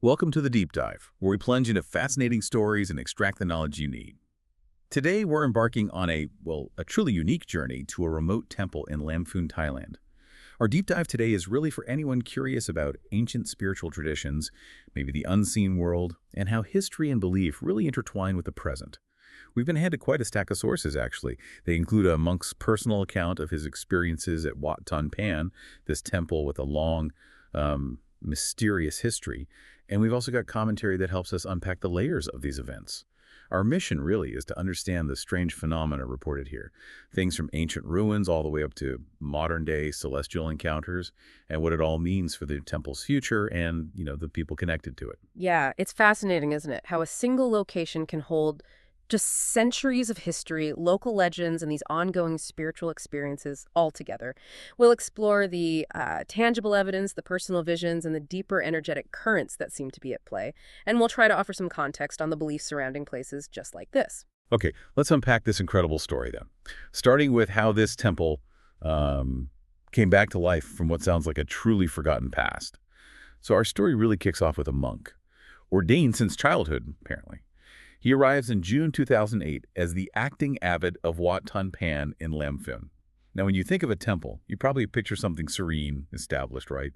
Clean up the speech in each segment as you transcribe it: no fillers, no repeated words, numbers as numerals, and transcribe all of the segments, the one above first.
Welcome to the Deep Dive, where we plunge into fascinating stories and extract the knowledge you need. Today, we're embarking on a truly unique journey to a remote temple in Lamphun, Thailand. Our deep dive today is really for anyone curious about ancient spiritual traditions, maybe the unseen world, and how history and belief really intertwine with the present. We've been handed quite a stack of sources, actually. They include a monk's personal account of his experiences at Wat Ton Pan, this temple with a long, mysterious history, and we've also got commentary that helps us unpack the layers of these events. Our mission really is to understand the strange phenomena reported here, things from ancient ruins all the way up to modern-day celestial encounters, and what it all means for the temple's future and, the people connected to it. Yeah, it's fascinating, isn't it? How a single location can hold just centuries of history, local legends, and these ongoing spiritual experiences all together. We'll explore the tangible evidence, the personal visions, and the deeper energetic currents that seem to be at play. And we'll try to offer some context on the beliefs surrounding places just like this. Okay, let's unpack this incredible story then. Starting with how this temple came back to life from what sounds like a truly forgotten past. So our story really kicks off with a monk, ordained since childhood, apparently. He arrives in June 2008 as the acting abbot of Wat Ton Pan in Lamphun. Now, when you think of a temple, you probably picture something serene, established, right?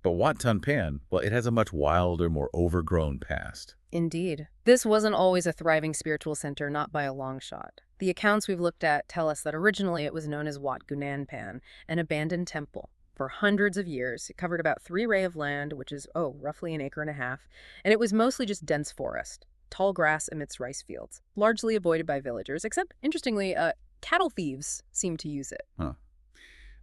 But Wat Ton Pan, well, it has a much wilder, more overgrown past. Indeed. This wasn't always a thriving spiritual center, not by a long shot. The accounts we've looked at tell us that originally it was known as Wat Ton Pan, an abandoned temple. For hundreds of years, it covered about 3 ray of land, which is, roughly an acre and a half, and it was mostly just dense forest. Tall grass amidst rice fields, largely avoided by villagers, except, interestingly, cattle thieves seem to use it. Huh.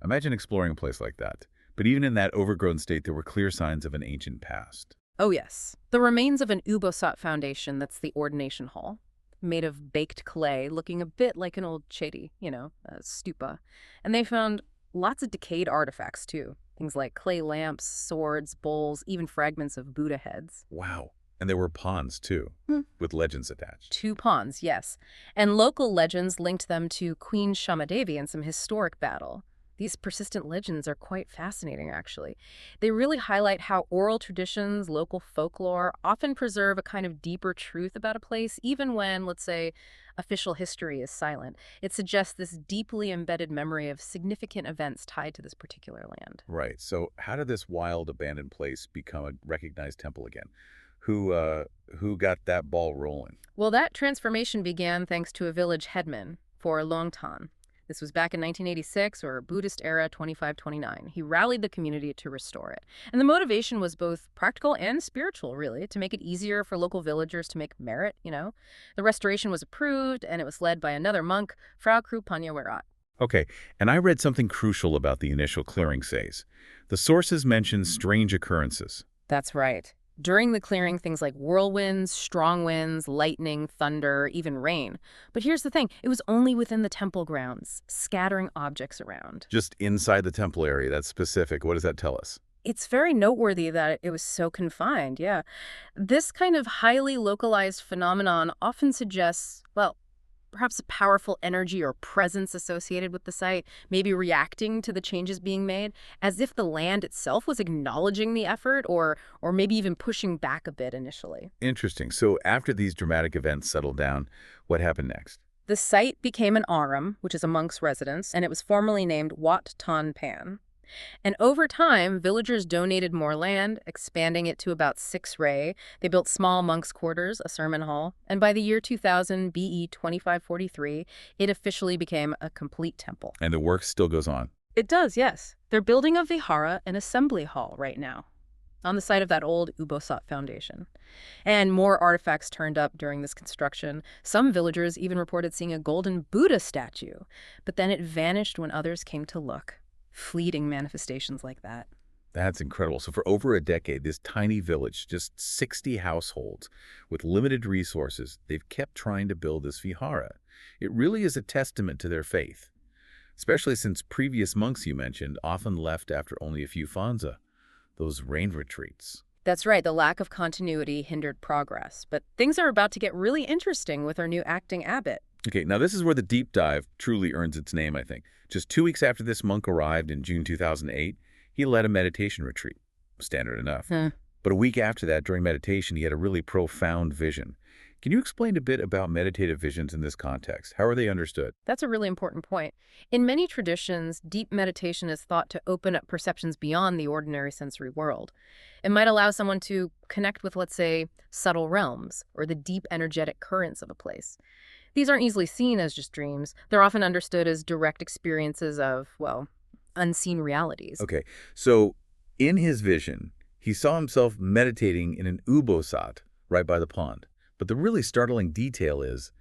Imagine exploring a place like that. But even in that overgrown state, there were clear signs of an ancient past. Oh, yes. The remains of an Ubosat foundation, that's the ordination hall, made of baked clay, looking a bit like an old chedi, a stupa. And they found lots of decayed artifacts, too. Things like clay lamps, swords, bowls, even fragments of Buddha heads. Wow. And there were ponds, too, with legends attached. 2 ponds, yes. And local legends linked them to Queen Shamadevi in some historic battle. These persistent legends are quite fascinating, actually. They really highlight how oral traditions, local folklore, often preserve a kind of deeper truth about a place, even when, let's say, official history is silent. It suggests this deeply embedded memory of significant events tied to this particular land. Right. So how did this wild, abandoned place become a recognized temple again? Who got that ball rolling? Well, that transformation began thanks to a village headman for Lamphun. This was back in 1986, or Buddhist era 2529. He rallied the community to restore it. And the motivation was both practical and spiritual, really, to make it easier for local villagers to make merit, The restoration was approved, and it was led by another monk, Frau Krupanyawerat. Okay, and I read something crucial about the initial clearing phase. The sources mention strange occurrences. That's right. During the clearing, things like whirlwinds, strong winds, lightning, thunder, even rain. But here's the thing, it was only within the temple grounds, scattering objects around. Just inside the temple area, that's specific. What does that tell us? It's very noteworthy that it was so confined, yeah. This kind of highly localized phenomenon often suggests, perhaps a powerful energy or presence associated with the site, maybe reacting to the changes being made, as if the land itself was acknowledging the effort or maybe even pushing back a bit initially. Interesting. So after these dramatic events settled down, what happened next? The site became an aram, which is a monk's residence, and it was formally named Wat Ton Pan. And over time, villagers donated more land, expanding it to about 6 ray. They built small monks' quarters, a sermon hall, and by the year 2000, BE 2543, it officially became a complete temple. And the work still goes on? It does, yes. They're building a vihara, an assembly hall, right now, on the site of that old Ubosat foundation. And more artifacts turned up during this construction. Some villagers even reported seeing a golden Buddha statue, but then it vanished when others came to look. Fleeting manifestations like that. That's incredible. So for over a decade, this tiny village, just 60 households with limited resources, they've kept trying to build this vihara. It really is a testament to their faith, especially since previous monks you mentioned often left after only a few fanza, those rain retreats. That's right. The lack of continuity hindered progress. But things are about to get really interesting with our new acting abbot. Okay, now this is where the deep dive truly earns its name, I think. Just 2 weeks after this monk arrived in June 2008, he led a meditation retreat. Standard enough. But a week after that, during meditation, he had a really profound vision. Can you explain a bit about meditative visions in this context? How are they understood? That's a really important point. In many traditions, deep meditation is thought to open up perceptions beyond the ordinary sensory world. It might allow someone to connect with, let's say, subtle realms or the deep energetic currents of a place. These aren't easily seen as just dreams. They're often understood as direct experiences of, well, unseen realities. Okay, so in his vision, he saw himself meditating in an ubosat right by the pond. But the really startling detail is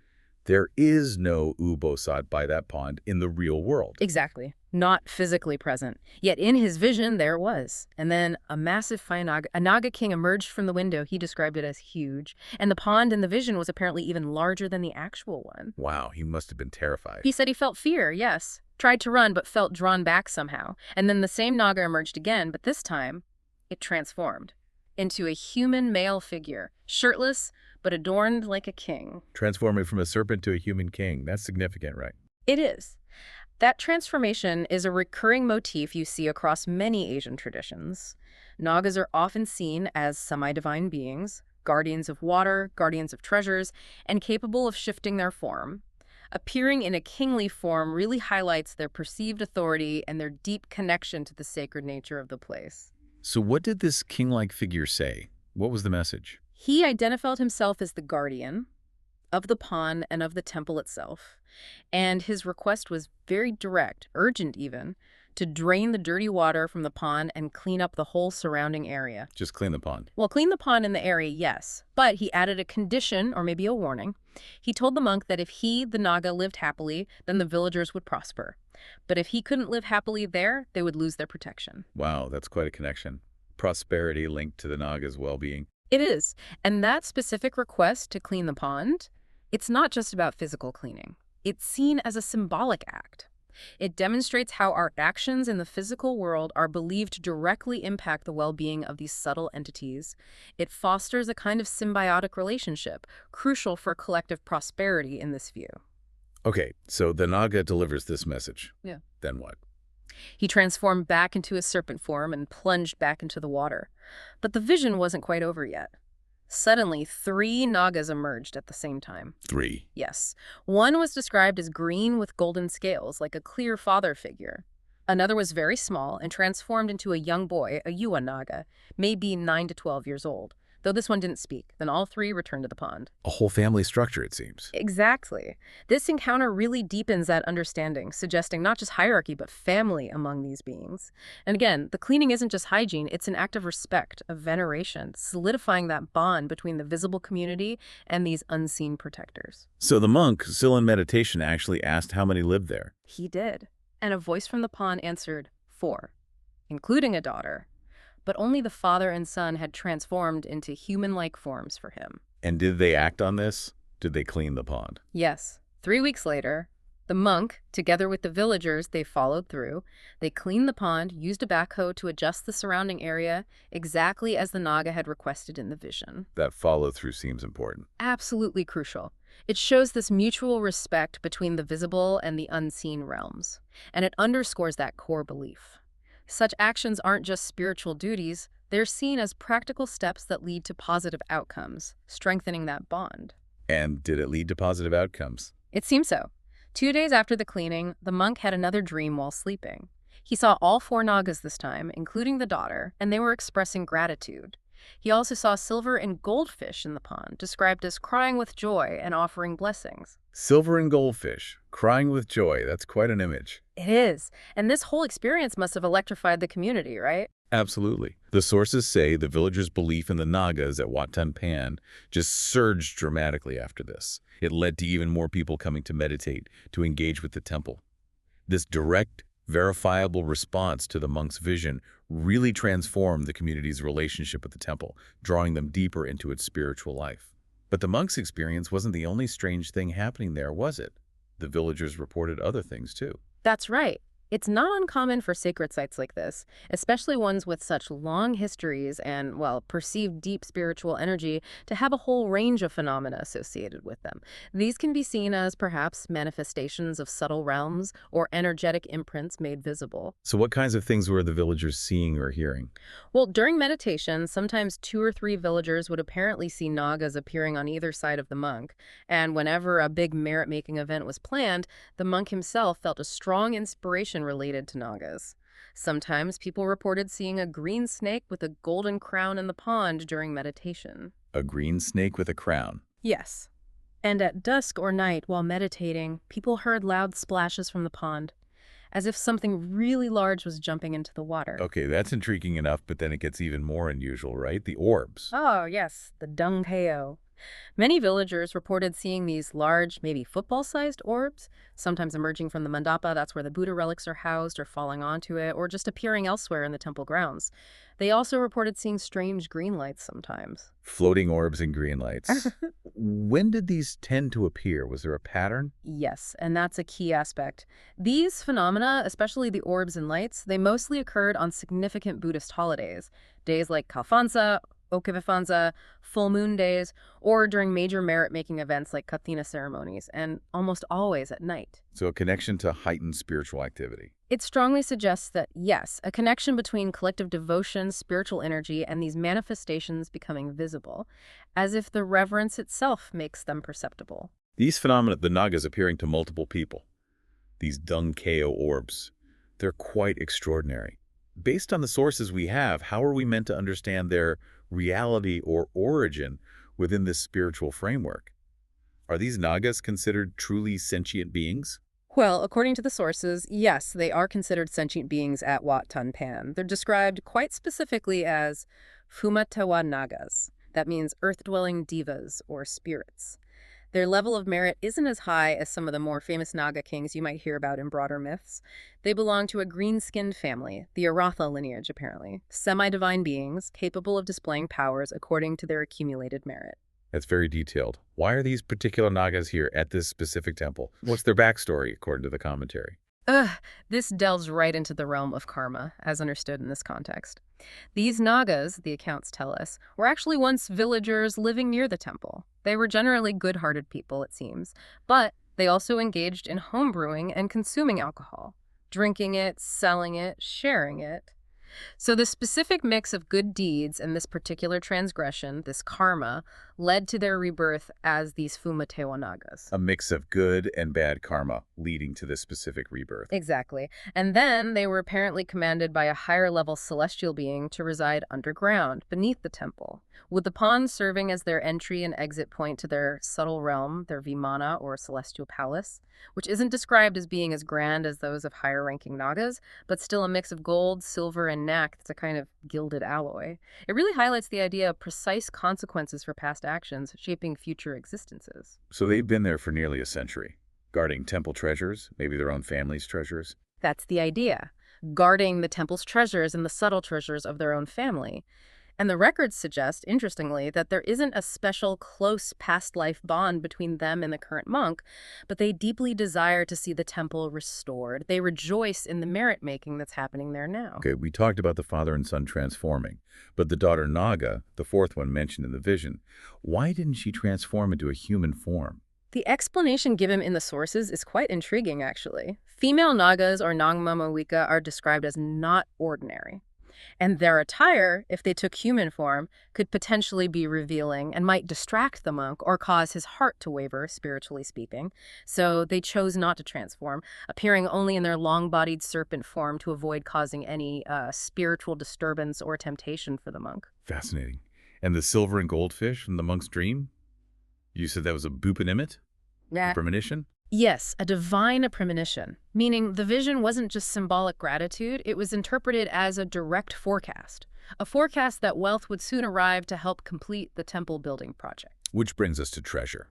there is no ubosat by that pond in the real world. Exactly. Not physically present. Yet in his vision, there was. And then a massive a Naga king emerged from the window. He described it as huge. And the pond in the vision was apparently even larger than the actual one. Wow, he must have been terrified. He said he felt fear, yes. Tried to run, but felt drawn back somehow. And then the same Naga emerged again, but this time, it transformed into a human male figure, shirtless, but adorned like a king. Transforming from a serpent to a human king. That's significant, right? It is. That transformation is a recurring motif you see across many Asian traditions. Nagas are often seen as semi-divine beings, guardians of water, guardians of treasures, and capable of shifting their form. Appearing in a kingly form really highlights their perceived authority and their deep connection to the sacred nature of the place. So what did this king-like figure say? What was the message? He identified himself as the guardian of the pond and of the temple itself, and his request was very direct, urgent even, to drain the dirty water from the pond and clean up the whole surrounding area. Just clean the pond. Well, clean the pond in the area, yes, but he added a condition, or maybe a warning. He told the monk that if he, the Naga, lived happily, then the villagers would prosper. But if he couldn't live happily there, they would lose their protection. Wow, that's quite a connection. Prosperity linked to the Naga's well-being. It is. And that specific request to clean the pond, it's not just about physical cleaning. It's seen as a symbolic act. It demonstrates how our actions in the physical world are believed to directly impact the well-being of these subtle entities. It fosters a kind of symbiotic relationship, crucial for collective prosperity in this view. Okay, so the Naga delivers this message. Yeah. Then what? He transformed back into a serpent form and plunged back into the water. But the vision wasn't quite over yet. Suddenly, 3 Nagas emerged at the same time. 3. Yes. One was described as green with golden scales, like a clear father figure. Another was very small and transformed into a young boy, a Yuwa Naga, maybe 9 to 12 years old. Though this one didn't speak, then all 3 returned to the pond. A whole family structure, it seems. Exactly. This encounter really deepens that understanding, suggesting not just hierarchy, but family among these beings. And again, the cleaning isn't just hygiene, it's an act of respect, of veneration, solidifying that bond between the visible community and these unseen protectors. So the monk, still in meditation, actually asked how many lived there. He did. And a voice from the pond answered 4, including a daughter. But only the father and son had transformed into human-like forms for him. And did they act on this? Did they clean the pond? Yes. 3 weeks later, the monk, together with the villagers, they followed through. They cleaned the pond, used a backhoe to adjust the surrounding area, exactly as the Naga had requested in the vision. That follow-through seems important. Absolutely crucial. It shows this mutual respect between the visible and the unseen realms. And it underscores that core belief. Such actions aren't just spiritual duties, they're seen as practical steps that lead to positive outcomes, strengthening that bond. And did it lead to positive outcomes? It seems so. 2 days after the cleaning, the monk had another dream while sleeping. He saw all 4 Nagas this time, including the daughter, and they were expressing gratitude. He also saw silver and goldfish in the pond, described as crying with joy and offering blessings. Silver and goldfish, crying with joy. That's quite an image. It is. And this whole experience must have electrified the community, right? Absolutely. The sources say the villagers' belief in the Nagas at Wat Ton Pan just surged dramatically after this. It led to even more people coming to meditate, to engage with the temple. This direct, verifiable response to the monk's vision really transformed the community's relationship with the temple, drawing them deeper into its spiritual life. But the monk's experience wasn't the only strange thing happening there, was it? The villagers reported other things too. That's right. It's not uncommon for sacred sites like this, especially ones with such long histories and, well, perceived deep spiritual energy, to have a whole range of phenomena associated with them. These can be seen as perhaps manifestations of subtle realms or energetic imprints made visible. So what kinds of things were the villagers seeing or hearing? Well, during meditation, sometimes 2 or 3 villagers would apparently see Nagas appearing on either side of the monk, and whenever a big merit-making event was planned, the monk himself felt a strong inspiration related to Nagas. Sometimes people reported seeing a green snake with a golden crown in the pond during meditation. A green snake with a crown. Yes. And at dusk or night while meditating, people heard loud splashes from the pond, as if something really large was jumping into the water. Okay, that's intriguing enough, but then it gets even more unusual, right? The orbs. Oh, yes, the dung heo. Many villagers reported seeing these large, maybe football-sized orbs, sometimes emerging from the mandapa, that's where the Buddha relics are housed, or falling onto it, or just appearing elsewhere in the temple grounds. They also reported seeing strange green lights sometimes. Floating orbs and green lights. When did these tend to appear? Was there a pattern? Yes, and that's a key aspect. These phenomena, especially the orbs and lights, they mostly occurred on significant Buddhist holidays, days like Kalfansa, Okivifansa, full moon days, or during major merit-making events like Kathina ceremonies, and almost always at night. So a connection to heightened spiritual activity. It strongly suggests that, yes, a connection between collective devotion, spiritual energy, and these manifestations becoming visible, as if the reverence itself makes them perceptible. These phenomena, the Nagas appearing to multiple people, these dung keo orbs, they're quite extraordinary. Based on the sources we have, how are we meant to understand their reality or origin within this spiritual framework? Are these Nagas considered truly sentient beings? Well, according to the sources, yes, they are considered sentient beings at Wat Ton Pan. They're described quite specifically as Fumatawa Nagas. That means earth-dwelling devas or spirits. Their level of merit isn't as high as some of the more famous Naga kings you might hear about in broader myths. They belong to a green-skinned family, the Aratha lineage apparently, semi-divine beings capable of displaying powers according to their accumulated merit. That's very detailed. Why are these particular Nagas here at this specific temple? What's their backstory, according to the commentary? This delves right into the realm of karma, as understood in this context. These Nagas, the accounts tell us, were actually once villagers living near the temple. They were generally good-hearted people, it seems, but they also engaged in homebrewing and consuming alcohol, drinking it, selling it, sharing it. So the specific mix of good deeds and this particular transgression, this karma, led to their rebirth as these Fumatewa Nagas. A mix of good and bad karma leading to this specific rebirth. Exactly. And then they were apparently commanded by a higher-level celestial being to reside underground, beneath the temple, with the pond serving as their entry and exit point to their subtle realm, their Vimana, or celestial palace, which isn't described as being as grand as those of higher-ranking Nagas, but still a mix of gold, silver, and nak that's a kind of gilded alloy. It really highlights the idea of precise consequences for past actions shaping future existences. So they've been there for nearly a century, guarding temple treasures, maybe their own family's treasures. That's the idea, guarding the temple's treasures and the subtle treasures of their own family. And the records suggest, interestingly, that there isn't a special close past life bond between them and the current monk, but they deeply desire to see the temple restored. They rejoice in the merit-making that's happening there now. Okay, we talked about the father and son transforming, but the daughter Naga, the fourth one mentioned in the vision, why didn't she transform into a human form? The explanation given in the sources is quite intriguing, actually. Female Nagas or Nangmamawika are described as not ordinary. And their attire, if they took human form, could potentially be revealing and might distract the monk or cause his heart to waver, spiritually speaking. So they chose not to transform, appearing only in their long-bodied serpent form to avoid causing any spiritual disturbance or temptation for the monk. Fascinating. And the silver and goldfish from the monk's dream? You said that was a bupanimit? A premonition? Yes, a divine premonition, meaning the vision wasn't just symbolic gratitude, it was interpreted as a direct forecast. A forecast that wealth would soon arrive to help complete the temple building project. Which brings us to treasure.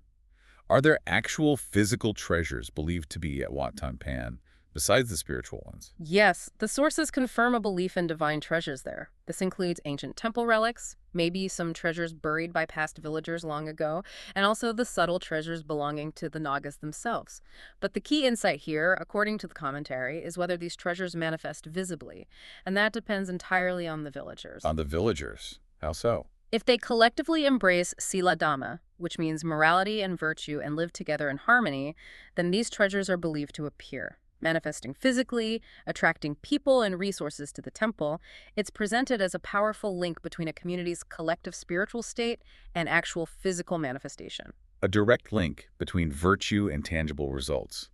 Are there actual physical treasures believed to be at Wat Ton Pan besides the spiritual ones. Yes, the sources confirm a belief in divine treasures there. This includes ancient temple relics, maybe some treasures buried by past villagers long ago, and also the subtle treasures belonging to the Nagas themselves. But the key insight here, according to the commentary, is whether these treasures manifest visibly, and that depends entirely on the villagers. On the villagers? How so? If they collectively embrace sila dhamma, which means morality and virtue, and live together in harmony, then these treasures are believed to appear. Manifesting physically, attracting people and resources to the temple, it's presented as a powerful link between a community's collective spiritual state and actual physical manifestation. A direct link between virtue and tangible results.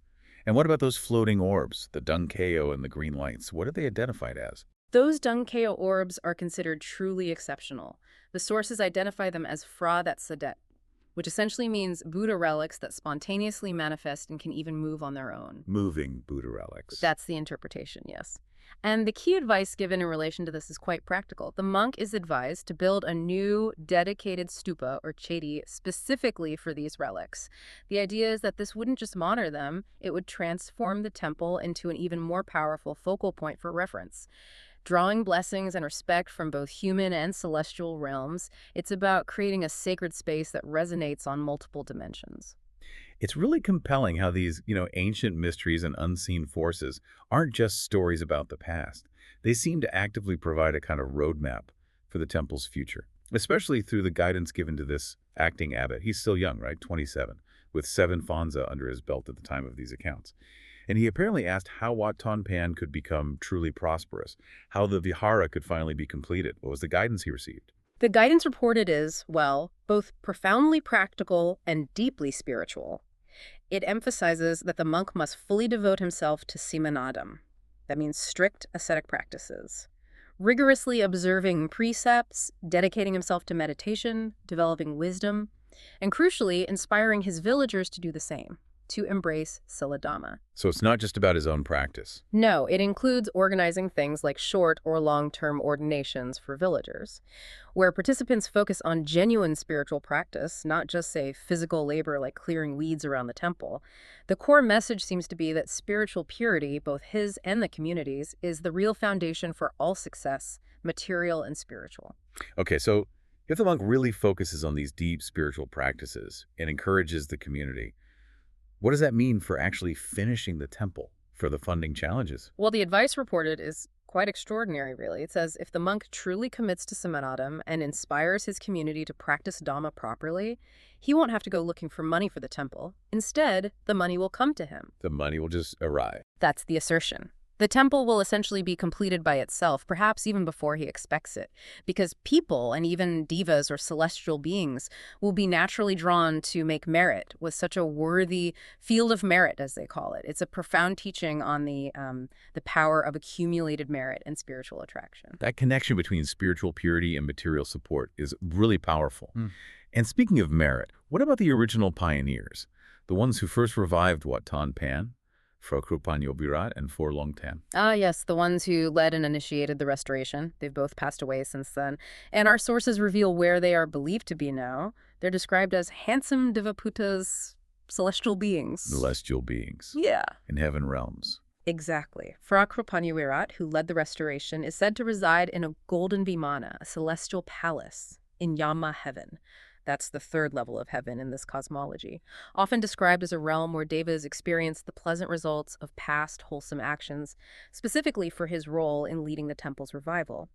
And what about those floating orbs, the Dunkeo and the green lights? What are they identified as? Those Dunkeo orbs are considered truly exceptional. The sources identify them as Phra that Sadet, which essentially means Buddha relics that spontaneously manifest and can even move on their own. Moving Buddha relics. That's the interpretation, yes. And the key advice given in relation to this is quite practical. The monk is advised to build a new dedicated stupa or chedi specifically for these relics. The idea is that this wouldn't just honor them, it would transform the temple into an even more powerful focal point for reference. Drawing blessings and respect from both human and celestial realms, it's about creating a sacred space that resonates on multiple dimensions. It's really compelling how these, ancient mysteries and unseen forces aren't just stories about the past. They seem to actively provide a kind of roadmap for the temple's future, especially through the guidance given to this acting abbot. He's still young, right? 27, with 7 fanza under his belt at the time of these accounts. And he apparently asked how Wat Ton Pan could become truly prosperous, how the vihara could finally be completed. What was the guidance he received? The guidance reported is, well, both profoundly practical and deeply spiritual. It emphasizes that the monk must fully devote himself to simanadam. That means strict ascetic practices. Rigorously observing precepts, dedicating himself to meditation, developing wisdom, and crucially, inspiring his villagers to do the same, to embrace Siladhamma. So it's not just about his own practice. No, it includes organizing things like short or long-term ordinations for villagers, where participants focus on genuine spiritual practice, not just, say, physical labor like clearing weeds around the temple. The core message seems to be that spiritual purity, both his and the community's, is the real foundation for all success, material and spiritual. Okay, so if the monk really focuses on these deep spiritual practices and encourages the community, what does that mean for actually finishing the temple, for the funding challenges? Well, the advice reported is quite extraordinary, really. It says if the monk truly commits to samanadam and inspires his community to practice Dhamma properly, he won't have to go looking for money for the temple. Instead, the money will come to him. The money will just arrive. That's the assertion. The temple will essentially be completed by itself, perhaps even before he expects it, because people and even devas or celestial beings will be naturally drawn to make merit with such a worthy field of merit, as they call it. It's a profound teaching on the power of accumulated merit and spiritual attraction. That connection between spiritual purity and material support is really powerful. And speaking of merit, what about the original pioneers, the ones who first revived Wat Ton Pan? Virat and For Long Tan. Ah, yes, the ones who led and initiated the restoration. They've both passed away since then. And our sources reveal where they are believed to be now. They're described as handsome Divaputas, celestial beings. Celestial beings. Yeah. In heaven realms. Exactly. Virat, who led the restoration, is said to reside in a golden vimana, a celestial palace, in Yama heaven. That's the third level of heaven in this cosmology, often described as a realm where devas experience the pleasant results of past wholesome actions, specifically for his role in leading the temple's revival.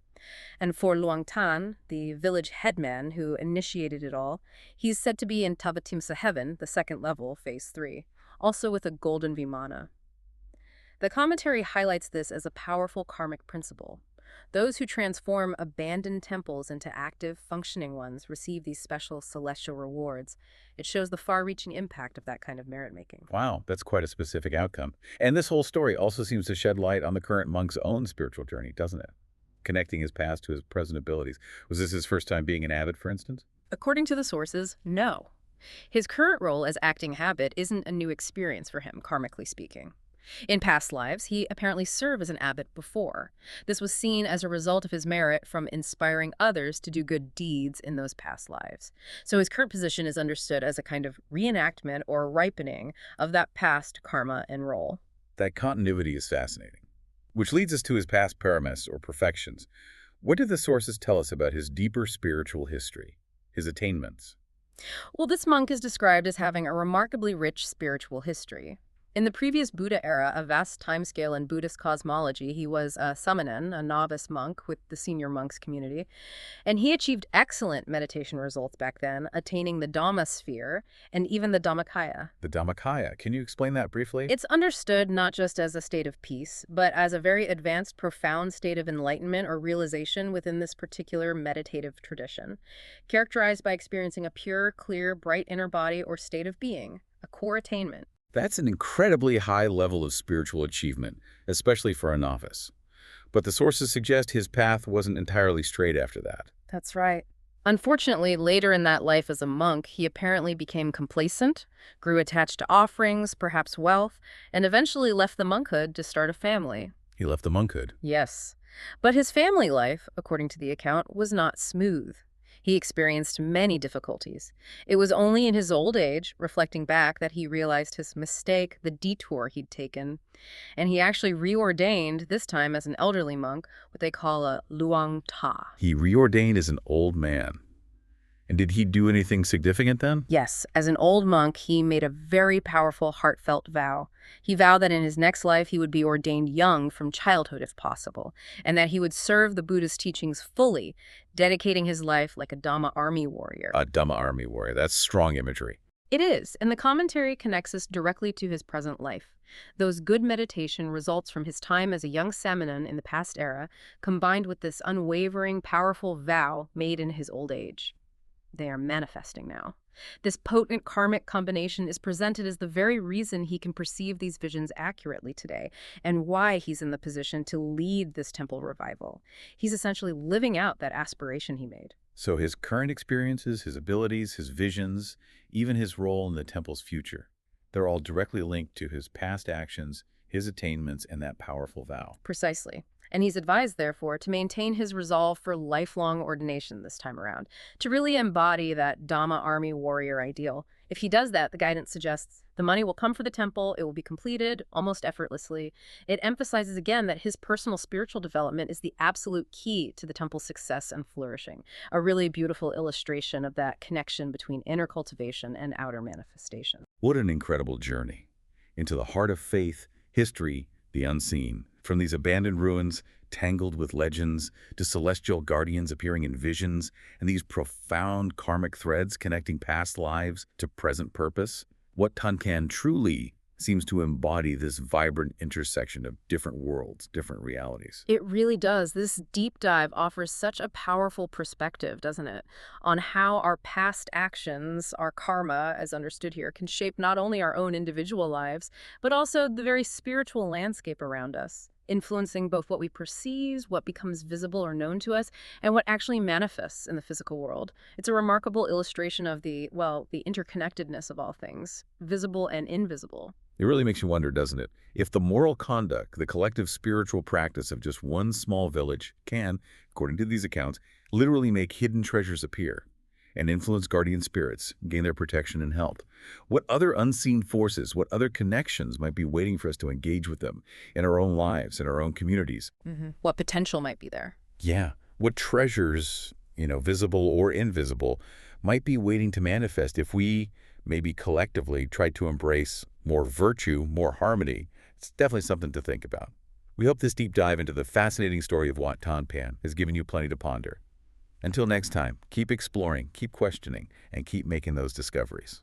And for Luang Tan, the village headman who initiated it all, he's said to be in Tavatimsa heaven, the second level, phase 3, also with a golden vimana. The commentary highlights this as a powerful karmic principle. Those who transform abandoned temples into active, functioning ones receive these special celestial rewards. It shows the far-reaching impact of that kind of merit-making. Wow, that's quite a specific outcome. And this whole story also seems to shed light on the current monk's own spiritual journey, doesn't it? Connecting his past to his present abilities. Was this his first time being an abbot, for instance? According to the sources, no. His current role as acting abbot isn't a new experience for him, karmically speaking. In past lives, he apparently served as an abbot before. This was seen as a result of his merit from inspiring others to do good deeds in those past lives. So his current position is understood as a kind of reenactment or ripening of that past karma and role. That continuity is fascinating. Which leads us to his past paramis, or perfections. What do the sources tell us about his deeper spiritual history, his attainments? Well, this monk is described as having a remarkably rich spiritual history. In the previous Buddha era, a vast timescale in Buddhist cosmology, he was a samanen, a novice monk with the senior monks community, and he achieved excellent meditation results back then, attaining the Dhamma sphere and even the Dhammakaya. The Dhammakaya. Can you explain that briefly? It's understood not just as a state of peace, but as a very advanced, profound state of enlightenment or realization within this particular meditative tradition, characterized by experiencing a pure, clear, bright inner body or state of being, a core attainment. That's an incredibly high level of spiritual achievement, especially for a novice. But the sources suggest his path wasn't entirely straight after that. That's right. Unfortunately, later in that life as a monk, he apparently became complacent, grew attached to offerings, perhaps wealth, and eventually left the monkhood to start a family. He left the monkhood. Yes. But his family life, according to the account, was not smooth. He experienced many difficulties. It was only in his old age, reflecting back, that he realized his mistake, the detour he'd taken. And he actually reordained, this time as an elderly monk, what they call a luang ta. He reordained as an old man. And did he do anything significant then? Yes, as an old monk, he made a very powerful, heartfelt vow. He vowed that in his next life he would be ordained young from childhood if possible, and that he would serve the Buddhist teachings fully, dedicating his life like a Dhamma army warrior. A Dhamma army warrior. That's strong imagery. It is, and the commentary connects us directly to his present life. Those good meditation results from his time as a young samanen in the past era, combined with this unwavering, powerful vow made in his old age. They are manifesting now. This potent karmic combination is presented as the very reason he can perceive these visions accurately today, and why he's in the position to lead this temple revival. He's essentially living out that aspiration he made. So his current experiences, his abilities, his visions, even his role in the temple's future, they're all directly linked to his past actions, his attainments, and that powerful vow. Precisely. And he's advised, therefore, to maintain his resolve for lifelong ordination this time around, to really embody that Dhamma army warrior ideal. If he does that, the guidance suggests the money will come for the temple, it will be completed almost effortlessly. It emphasizes again that his personal spiritual development is the absolute key to the temple's success and flourishing, a really beautiful illustration of that connection between inner cultivation and outer manifestation. What an incredible journey into the heart of faith, history, the unseen. From these abandoned ruins, tangled with legends, to celestial guardians appearing in visions, and these profound karmic threads connecting past lives to present purpose, Wat Ton Pan truly seems to embody this vibrant intersection of different worlds, different realities. It really does. This deep dive offers such a powerful perspective, doesn't it, on how our past actions, our karma, as understood here, can shape not only our own individual lives, but also the very spiritual landscape around us, influencing both what we perceive, what becomes visible or known to us, and what actually manifests in the physical world. It's a remarkable illustration of the interconnectedness of all things, visible and invisible. It really makes you wonder, doesn't it? If the moral conduct, the collective spiritual practice of just one small village can, according to these accounts, literally make hidden treasures appear and influence guardian spirits, gain their protection and help. What other unseen forces, what other connections might be waiting for us to engage with them in our own lives, in our own communities? What potential might be there? Yeah. What treasures, visible or invisible, might be waiting to manifest if we maybe collectively try to embrace more virtue, more harmony. It's definitely something to think about. We hope this deep dive into the fascinating story of Wat Ton Pan has given you plenty to ponder. Until next time, keep exploring, keep questioning, and keep making those discoveries.